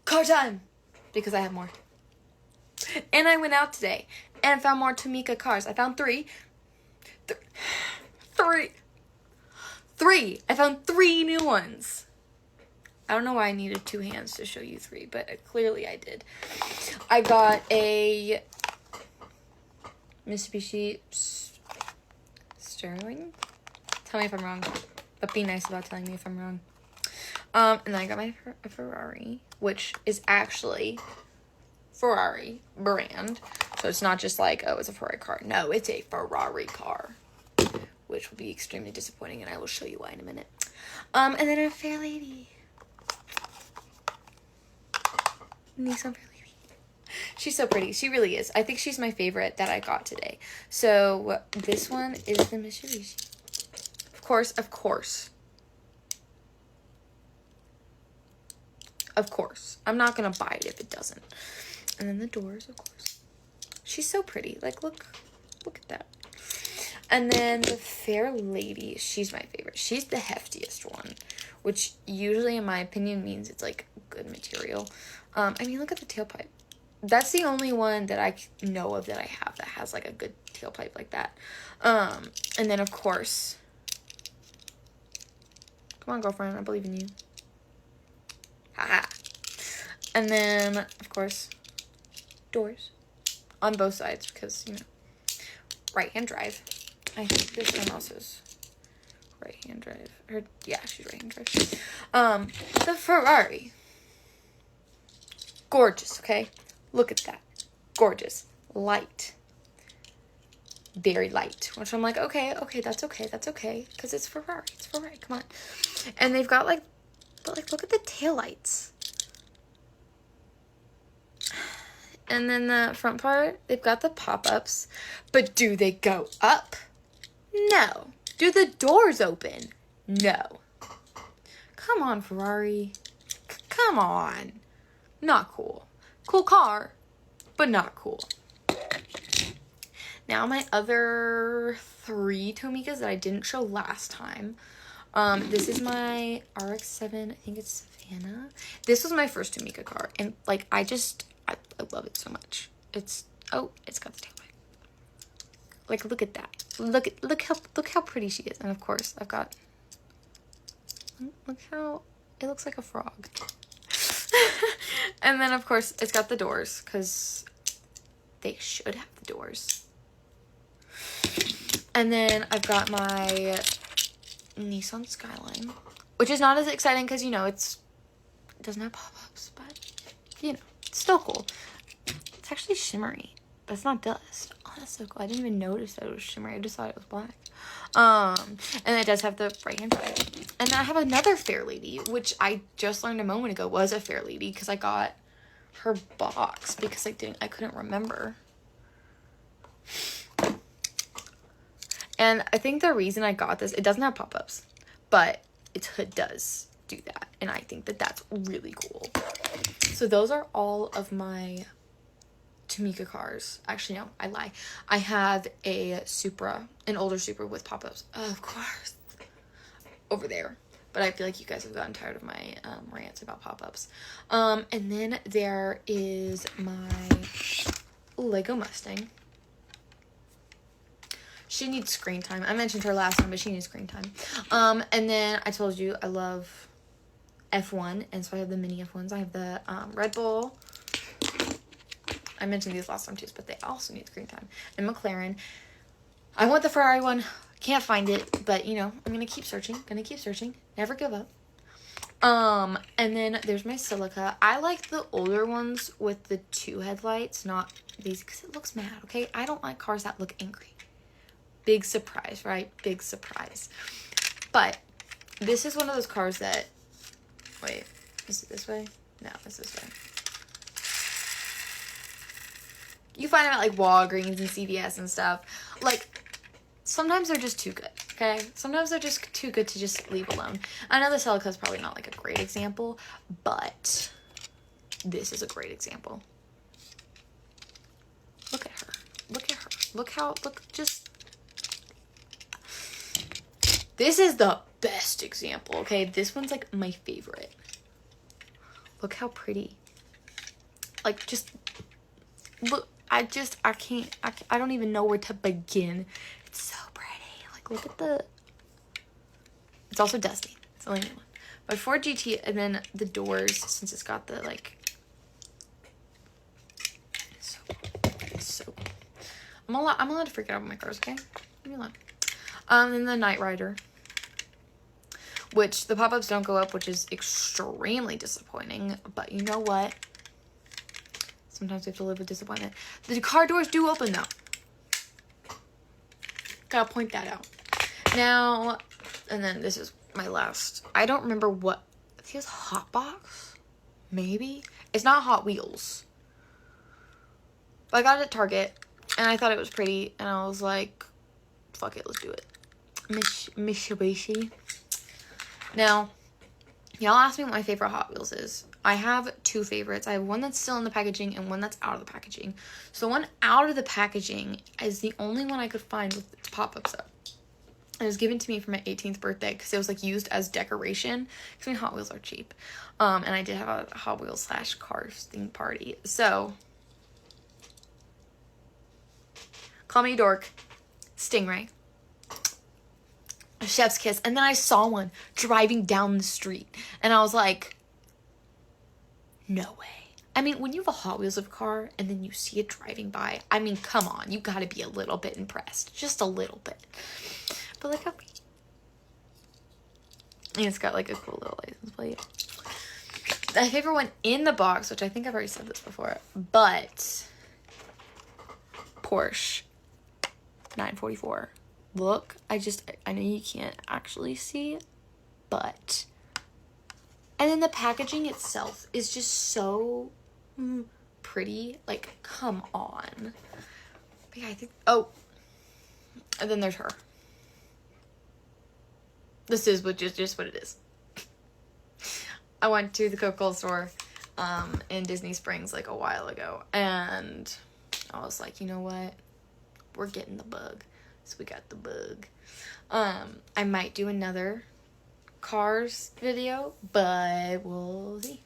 car time, because I have more. And I went out today and found more Tomica cars. I found three. I found 3 new ones. I don't know why I needed 2 hands to show you 3, but clearly I did. I got a Mitsubishi Sterling. Tell me if I'm wrong, but be nice about telling me if I'm wrong. And then I got my Ferrari, which is actually Ferrari brand. So it's not just like, oh, it's a Ferrari car. No, it's a Ferrari car, which will be extremely disappointing, and I will show you why in a minute. And then a Fair Lady. Nissan Fair Lady. She's so pretty. She really is. I think she's my favorite that I got today. So this one is the Mitsubishi. Of course. I'm not gonna buy it if it doesn't. And then the doors, of course. She's so pretty. Like, look at that. And then the Fair Lady, she's my favorite. She's the heftiest one, which usually, in my opinion, means it's like good material. I mean, look at the tailpipe. That's the only one that I know of that I have that has like a good tailpipe like that. And then of course, come on, girlfriend, I believe in you. Haha. And then of course, doors on both sides because, you know, right-hand drive. I think this one also is right-hand drive. Yeah, she's right-hand drive. The Ferrari. Gorgeous, okay? Look at that. Gorgeous. Light. Very light. Which I'm like, okay, that's okay. Because it's Ferrari. Come on. And they've got like, but like, look at the taillights. And then the front part, they've got the pop-ups. But do they go up? No. Do the doors open? No. Come on, Ferrari. Come on. Not cool. Cool car, but not cool. Now my other 3 Tomicas that I didn't show last time. This is my RX-7. I think it's Savannah. This was my first Tomica car. And like, I love it so much. It's got the tailpipe. Like, look at that. Look how pretty she is. And of course, I've got, look how it looks like a frog. And then of course it's got the doors because they should have the doors. And then I've got my Nissan Skyline, which is not as exciting because, you know, it doesn't have pop-ups, but you know, it's still cool. It's actually shimmery, but it's not dust. Oh, that's so cool. I didn't even notice that it was shimmery. I just thought it was black. And it does have the right-hand drive. And then I have another Fair Lady, which I just learned a moment ago was a Fair Lady because I got her box because I couldn't remember. And I think the reason I got this, it doesn't have pop-ups, but its hood does do that. And I think that that's really cool. So those are all of my Tomica cars. Actually, no, I lie. I have a Supra, an older Supra with pop-ups, of course, over there. But I feel like you guys have gotten tired of my rants about pop-ups. And then there is my Lego Mustang. She needs screen time. I mentioned her last time, but she needs screen time. And then I told you I love F1, and so I have the mini F1s. I have the Red Bull. I mentioned these last time too, but they also need screen time. And McLaren. I want the Ferrari one. Can't find it, but you know, I'm gonna keep searching. Never give up. And then there's my Silica. I like the older ones with the 2 headlights, not these, because it looks mad, okay? I don't like cars that look angry. Big surprise, right? Big surprise. But this is one of those cars that, wait, is it this way? No, it's this way. You find them at like Walgreens and CVS and stuff. Like, sometimes they're just too good, okay? Sometimes they're just too good to just leave alone. I know the Celica is probably not like a great example, but this is a great example. Look at her. This is the best example, okay? This one's like my favorite. Look how pretty. Like, just look. I can't. I don't even know where to begin. It's so pretty. Like, look at the. It's also dusty. It's the only one. But Ford GT, and then the doors, since it's got the, like, it's so cool. I'm allowed to freak out about my cars, okay? Leave me alone. And the Knight Rider, which the pop-ups don't go up, which is extremely disappointing. But you know what? Sometimes we have to live with disappointment. The car doors do open, though. Gotta point that out. Now, and then this is my last. I don't remember what. I think it's Hot Box? Maybe? It's not Hot Wheels. But I got it at Target, and I thought it was pretty, and I was like, fuck it, let's do it. Mitsubishi. Now, y'all asked me what my favorite Hot Wheels is. I have two favorites. I have one that's still in the packaging and one that's out of the packaging. So the one out of the packaging is the only one I could find with its pop-ups up. It was given to me for my 18th birthday because it was, like, used as decoration. Because, I mean, Hot Wheels are cheap. And I did have a Hot Wheels / Cars themed party. So, call me a dork. Stingray. A Chef's Kiss. And then I saw one driving down the street. And I was like, no way. I mean, when you have a Hot Wheels of a car and then you see it driving by, I mean, come on. You gotta be a little bit impressed. Just a little bit. But look how pretty. And it's got, like, a cool little license plate. My favorite one in the box, which I think I've already said this before, but Porsche 944. Look, I know you can't actually see, but. And then the packaging itself is just so pretty. Like, come on. But yeah, I think, oh. And then there's her. This is just what it is. I went to the Coca-Cola store in Disney Springs like a while ago, and I was like, you know what? We're getting the bug. So we got the bug. I might do another Cars video, but we'll see.